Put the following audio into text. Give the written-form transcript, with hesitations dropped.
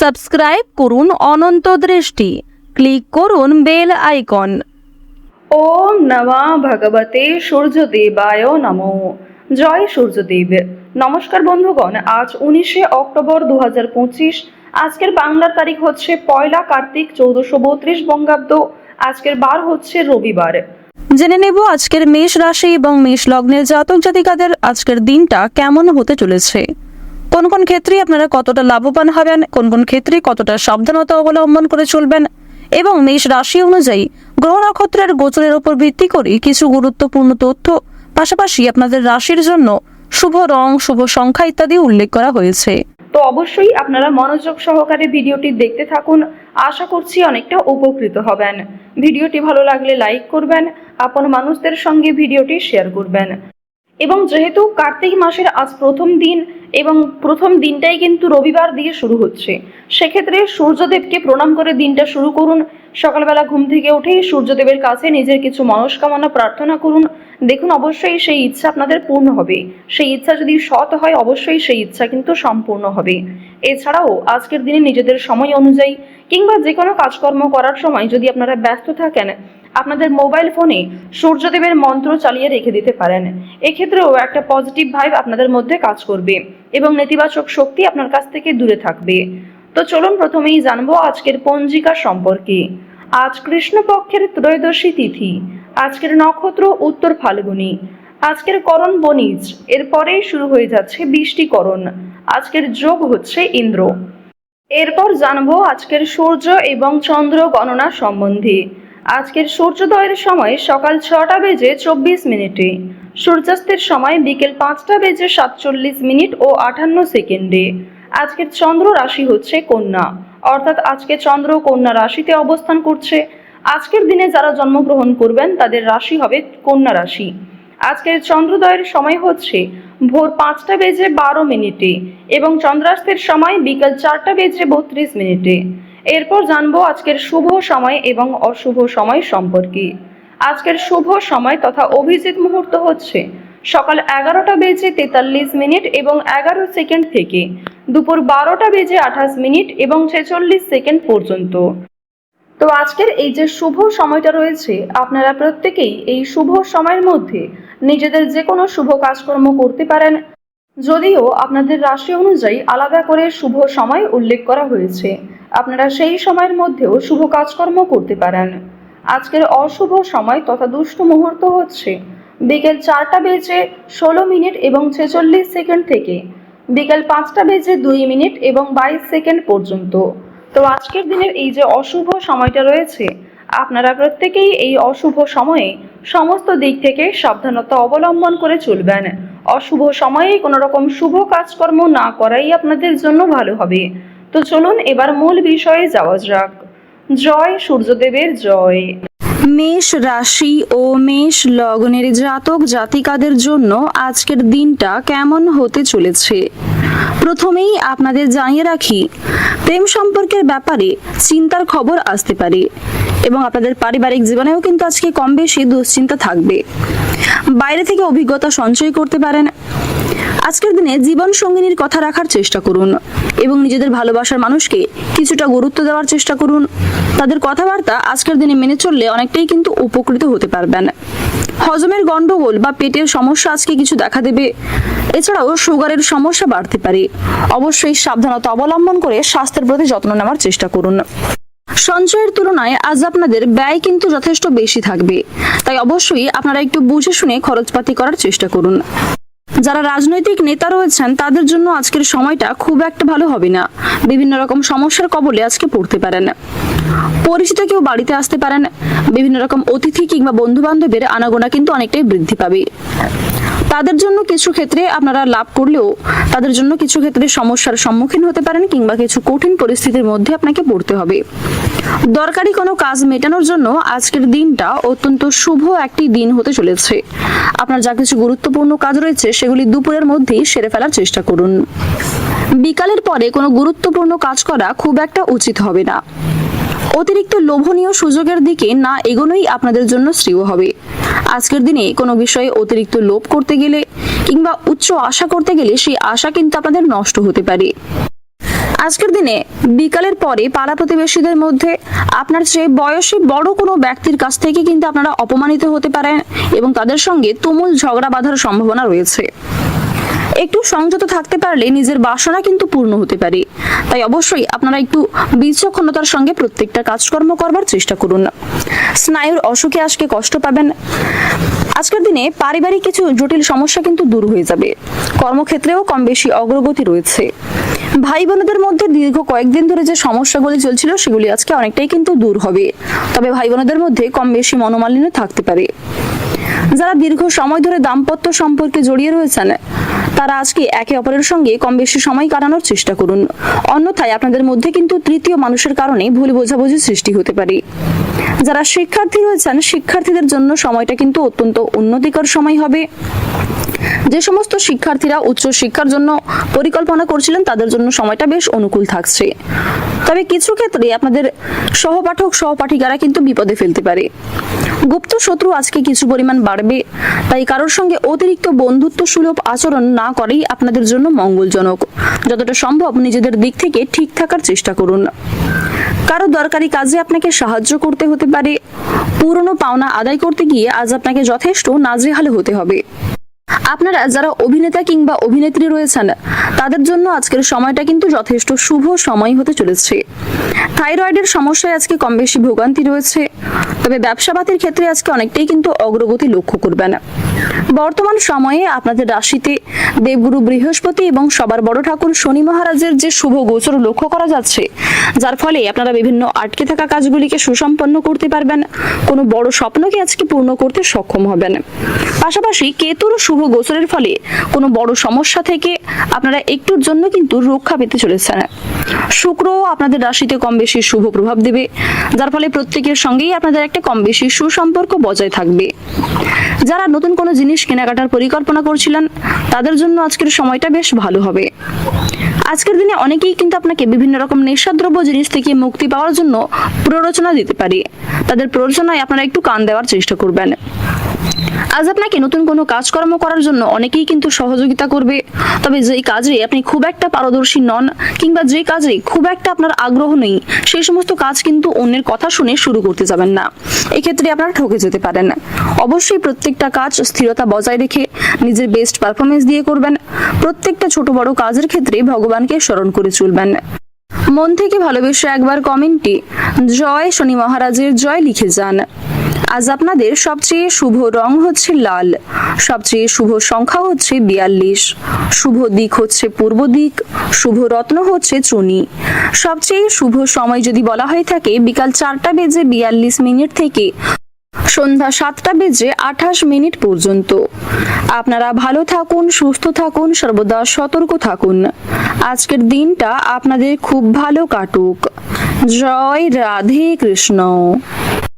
Subscribe করুন অনন্ত দৃষ্টি, click করুন বেল আইকন। ওম নমঃ ভগবতে সূর্যদেবায় নমো। জয় সূর্যদেব। নমস্কার বন্ধুগণ, আজ 19শে অক্টোবর 2025। আজকের বাংলার তারিখ হচ্ছে পয়লা কার্তিক 1432 বঙ্গাব্দ। আজকের বার হচ্ছে রবিবার। জেনে নেব আজকের মেষ রাশি এবং মেষ লগ্নের জাতক জাতিকাদের আজকের দিনটা কেমন হতে চলেছে। কোন কোন ক্ষেত্রে আপনারা কতটা লাভবান হবেন, কোন কোন ক্ষেত্রে কতটা সাবধানতা অবলম্বন করে চলবেন এবং মেষ রাশি অনুযায়ী গ্রহ নক্ষত্রের গোচরের উপর ভিত্তি করে কিছু গুরুত্বপূর্ণ তথ্য, পাশাপাশি আপনাদের রাশির জন্য শুভ রং, শুভ সংখ্যা ইত্যাদি উল্লেখ করা হয়েছে। তো অবশ্যই আপনারা মনোযোগ সহকারে ভিডিওটি দেখতে থাকুন। আশা করছি অনেকটা উপকৃত হবেন। ভিডিওটি ভালো লাগলে লাইক করবেন, আপন মানুষদের সঙ্গে ভিডিওটি শেয়ার করবেন। এবং যেহেতু কার্তিক মাসের আজ প্রথম দিন এবং প্রথম দিনটাই কিন্তু রবিবার দিয়ে শুরু হচ্ছে, সেক্ষেত্রে সূর্যদেবকে প্রণাম করে দিনটা শুরু করুন। সকালবেলা ঘুম থেকে উঠেই সূর্যদেবের কাছে নিজের কিছু মনস্কামনা প্রার্থনা করুন। দেখুন, অবশ্যই সেই ইচ্ছা আপনাদের পূর্ণ হবে। সেই ইচ্ছা যদি সৎ হয়, অবশ্যই সেই ইচ্ছা কিন্তু সম্পূর্ণ হবে। এছাড়াও আজকের দিনে নিজেদের সময় অনুযায়ী কিংবা যে কোনো কাজকর্ম করার সময় যদি আপনারা ব্যস্ত থাকেন, আপনাদের মোবাইল ফোনে সূর্যদেবের মন্ত্র চালিয়ে রেখে দিতে পারেন। এক্ষেত্রেও একটা পজিটিভ ভাইব আপনাদের মধ্যে কাজ করবে এবং নেতিবাচক শক্তি আপনার কাছ থেকে দূরে থাকবে। তো চলুন প্রথমেই জানবো আজকের পঞ্জিকা সম্পর্কে। আজ কৃষ্ণপক্ষের ত্রয়োদশী তিথি। আজকের নক্ষত্র উত্তর ফাল্গুনী। আজকের করণ বণিজ, এরপরেই শুরু হয়ে যাচ্ছে বৃষ্টিকরণ। আজকের যোগ হচ্ছে ইন্দ্র। এরপর জানবো আজকের সূর্য এবং চন্দ্র গণনা সম্বন্ধে। আজকের সূর্যোদয়ের সময় সকাল 6টা বেজে 24 মিনিটে, সূর্যাস্তের সময় বিকেল 5টা বেজে 47 মিনিট ও 58 সেকেন্ডে। আজকের চন্দ্র রাশি হচ্ছে কন্যা, অর্থাৎ আজকে চন্দ্র কন্যা রাশিতে অবস্থান করছে। আজকের দিনে যারা জন্মগ্রহণ করবেন তাদের রাশি হবে কন্যা রাশি। আজকের চন্দ্রোদয়ের সময় হচ্ছে ভোর 5টা বেজে 12 মিনিটে এবং চন্দ্রাস্তের সময় বিকাল 4টা বেজে 32 মিনিটে। এরপর জানবো আজকের শুভ সময় এবং অশুভ সময় সম্পর্কে। আজকের শুভ সময় তথা অভিজিৎ মুহূর্ত হচ্ছে সকাল 11টা বেজে 43 মিনিট এবং 11 সেকেন্ড থেকে দুপুর 12টা বেজে 28 মিনিট এবং 46 সেকেন্ড পর্যন্ত। তো আজকের এই যে শুভ সময়টা রয়েছে, আপনারা প্রত্যেকেই এই শুভ সময়ের মধ্যে নিজেদের যে কোনো শুভ কাজকর্ম করতে পারেন। যদিও আপনাদের রাশি অনুযায়ী আলাদা করে শুভ সময় উল্লেখ করা হয়েছে, আপনারা সেই সময়ের মধ্যেও শুভ কাজকর্ম করতে পারেন। আজকের অশুভ সময় তথা দুষ্ট মুহূর্ত হচ্ছে বিকেল 4টা বেজে 16 মিনিট এবং 46 সেকেন্ড থেকে বিকেল 5টা বেজে 2 মিনিট এবং 22 সেকেন্ড পর্যন্ত। তো আজকের দিনের এই যে অশুভ সময়টা রয়েছে, আপনারা প্রত্যেকেই এই অশুভ সময়ে সমস্ত দিক থেকে সাবধানতা অবলম্বন করে চলবেন। অশুভ সময়ে কোনো রকম শুভ কাজকর্ম না করাই আপনাদের জন্য ভালো হবে। তো চলুন এবার মূল বিষয়ে যাওয়া যাক। জয় সূর্যদেবের জয়। মেষ রাশি ও মেষ লগ্নের জাতক জাতিকাদের জন্য আজকের দিনটা কেমন হতে চলেছে। প্রথমেই আপনাদের জানিয়ে রাখি, প্রেম সম্পর্কের ব্যাপারে চিন্তার খবর আসতে পারে এবং আপনাদের পারিবারিক জীবনেও কিন্তু আজকে কম বেশি দুশ্চিন্তা থাকবে। বাইরে থেকে অভিজ্ঞতা সঞ্চয় করতে পারেন। আজকের দিনে জীবন সঙ্গিনীর কথা রাখার চেষ্টা করুন এবং নিজেদের ভালোবাসার মানুষকে কিছুটা গুরুত্ব দেওয়ার চেষ্টা করুন। তাদের কথাবার্তা আজকের দিনে মেনে চললে অনেকটাই কিন্তু উপকৃত হতে পারবেন। হজমের গন্ডগোল বা পেটের সমস্যা আজকে কিছু দেখা দেবে। এছাড়াও সুগারের সমস্যা বাড়তে পারে। অবশ্যই সাবধানতা অবলম্বন করে স্বাস্থ্যের প্রতি যত্ন নেওয়ার চেষ্টা করুন। সঞ্চয়ের তুলনায় আজ আপনাদের ব্যয় কিন্তু যথেষ্ট বেশি থাকবে, তাই অবশ্যই আপনারা একটু বুঝে শুনে খরচপাতি করার চেষ্টা করুন। যারা রাজনৈতিক নেতা রয়েছেন তাদের জন্য আজকের সময়টা খুব একটা ভালো হবে না। বিভিন্ন রকম সমস্যার কবলে আজকে পড়তে পারেন। পরিচিত কেউ বাড়িতে আসতে পারেন। বিভিন্ন রকম অতিথি কিংবা বন্ধু বান্ধবের আনাগোনা কিন্তু অনেকটাই বৃদ্ধি পাবে। তাদের জন্য কিছু ক্ষেত্রে আপনারা লাভ করলেও তাদের জন্য কিছু ক্ষেত্রে সমস্যার সম্মুখীন হতে পারেন কিংবা কিছু কঠিন পরিস্থিতির মধ্যে আপনাকে পড়তে হবে। দরকারি কোনো কাজ মেটানোর জন্য আজকের দিনটা অত্যন্ত শুভ একটি দিন হতে চলেছে। আপনার যা কিছু গুরুত্বপূর্ণ কাজ রয়েছে সেগুলি দুপুরের মধ্যেই সেরে ফেলার চেষ্টা করুন। বিকালের পরে কোনো গুরুত্বপূর্ণ কাজ করা খুব একটা উচিত হবে না। অতিরিক্ত লোভনীয় সুযোগের দিকে না এগোনোই আপনাদের জন্য শ্রেয় হবে। আজকের দিনে কোনো বিষয়ে অতিরিক্ত লোভ করতে গেলে কিংবা উচ্চ আশা করতে গেলে সেই আশা কিন্তু আপনাদের নষ্ট হতে পারে। আজকের দিনে বিকালের পরে পাড়া প্রতিবেশীদের মধ্যে আপনার চেয়ে বয়সে বড় কোনো ব্যক্তির কাছ থেকে কিন্তু আপনারা অপমানিত হতে পারেন এবং তাদের সঙ্গে তুমুল ঝগড়া বাঁধার সম্ভাবনা রয়েছে। একটু সংযত থাকতে পারলে নিজের বাসনা কিন্তু পূর্ণ হতে পারে। তাই অবশ্যই আপনারা একটু বিচক্ষণতার সঙ্গে প্রত্যেকটা কাজকর্ম করবার চেষ্টা করুন। স্নায়ুর অসুখে আজকে কষ্ট পাবেন। আজকের দিনে পারিবারিক কিছু জটিল সমস্যা কিন্তু দূর হয়ে যাবে। কর্মক্ষেত্রেও কম বেশি অগ্রগতি রয়েছে। ভাই বোনদের মধ্যে দীর্ঘ কয়েকদিন ধরে যে সমস্যাগুলি চলছিল সেগুলি আজকে অনেকটাই কিন্তু দূর হবে। তবে ভাই বোনদের মধ্যে কম বেশি মনোমালিন্য থাকতে পারে। যারা দীর্ঘ সময় ধরে দাম্পত্য সম্পর্কে জড়িয়ে রয়েছেন তারা আজকে একে অপরের সঙ্গে কম বেশি সময় কাটানোর চেষ্টা করুন। অন্যথায় আপনাদের মধ্যে কিন্তু তৃতীয় মানুষের কারণে ভুল বোঝাবুঝি সৃষ্টি হতে পারে। যারা শিক্ষার্থী রয়েছেন শিক্ষার্থীদের জন্য সময়টা কিন্তু অত্যন্ত উন্নতিকর সময় হবে। যে সমস্ত শিক্ষার্থীরা উচ্চ শিক্ষার জন্য পরিকল্পনা করছিলেন তাদের জন্য সময়টা বেশ অনুকূল থাকছে। তবে কিছু ক্ষেত্রে আপনাদের সহপাঠক সহপাঠিকারা কিন্তু বিপদে ফেলতে পারে। গুপ্ত শত্রু আজকে কিছু পরিমাণ বাড়বে। তাই কারোর সঙ্গে অতিরিক্ত বন্ধুত্ব সুলভ আচরণ না করেই আপনাদের জন্য মঙ্গলজনক। যতটা সম্ভব নিজেদের দিক থেকে ঠিক থাকার চেষ্টা করুন। কারো দরকারি কাজে আপনাকে সাহায্য করতে হতে পারে। পুরনো পাওনা আদায় করতে গিয়ে আজ আপনাকে যথেষ্ট নাজেহাল হতে হবে। আপনারা যারা অভিনেতা কিংবা অভিনেত্রী রয়েছেন তাদের জন্য আজকের সময়টা কিন্তু যথেষ্ট শুভ সময় হতে চলেছে। থাইরয়েডের সমস্যায় আজকে কম বেশি ভোগান্তি রয়েছে। তবে ব্যবসাপাতির ক্ষেত্রে আজকে অনেকটাই কিন্তু অগ্রগতি লক্ষ্য করবেন। বর্তমান সময়ে আপনাদের রাশিতে দেবগুরু বৃহস্পতি এবং সবার বড় ঠাকুর শনি মহারাজের যে শুভ গোচর লক্ষ্য করা যাচ্ছে, যার ফলে আপনারা বিভিন্ন আটকে থাকা কাজগুলিকে সুসম্পন্ন করতে পারবেন। কোনো বড় স্বপ্নকে আজকে পূর্ণ করতে সক্ষম হবেন। পাশাপাশি কেতুর শুভ গোচরের ফলে কোনো বড় সমস্যা থেকে আপনারা একটুর জন্য কিন্তু রক্ষা পেতে চলেছেন। শুক্র আপনাদের রাশিতে কম বেশি শুভ প্রভাব দেবে, যার ফলে প্রত্যেকের সঙ্গেই আপনাদের একটা কম বেশি সুসম্পর্ক বজায় থাকবে। যারা নতুন কোনো জিনিস কেনাকাটার পরিকল্পনা করছিলেন তাদের জন্য আজকের সময়টা বেশ ভালো হবে। আজকের দিনে অনেকেই কিন্তু আপনাকে বিভিন্ন রকম নেশাদ্রব্য জিনিস থেকে মুক্তি পাওয়ার জন্য প্ররোচনা দিতে পারে। তাদের প্ররোচনায় আপনারা একটু কান দেওয়ার চেষ্টা করবেন। আজ আপনাকে নতুন কোনো কাজকর্ম করার জন্য অনেকেই কিন্তু সহযোগিতা করবে। তবে যেই কাজে আপনি খুব একটা পারদর্শী নন কিংবা যে কাজে খুব একটা আপনার আগ্রহ নেই সেই সমস্ত কাজ কিন্তু অন্যের কথা শুনে শুরু করতে যাবেন না। এক্ষেত্রে আপনারা ঠকে যেতে পারেন। অবশ্যই প্রত্যেকটা কাজ স্থিরতা বজায় রেখে নিজের বেস্ট পারফরমেন্স দিয়ে করবেন। প্রত্যেকটা ছোট বড় কাজের ক্ষেত্রে ভগবানকে স্মরণ করে চলবেন। মন থেকে ভালোবেসে একবার কমেন্টে জয় শনি মহারাজের জয় লিখে যান। আজ আপনাদের সবচেয়ে শুভ রং হচ্ছে লাল, সবচেয়ে শুভ সংখ্যা হচ্ছে 42, শুভ দিক হচ্ছে পূর্ব দিক, শুভ রত্ন হচ্ছে চুনি। সবচেয়ে শুভ সময় যদি বলা হয়ে থাকে বিকাল 4:42 থেকে সন্ধ্যা 7:28 পর্যন্ত। আপনারা ভালো থাকুন, সুস্থ থাকুন, সর্বদা সতর্ক থাকুন। আজকের দিনটা আপনাদের খুব ভালো কাটুক। জয় রাধে কৃষ্ণ।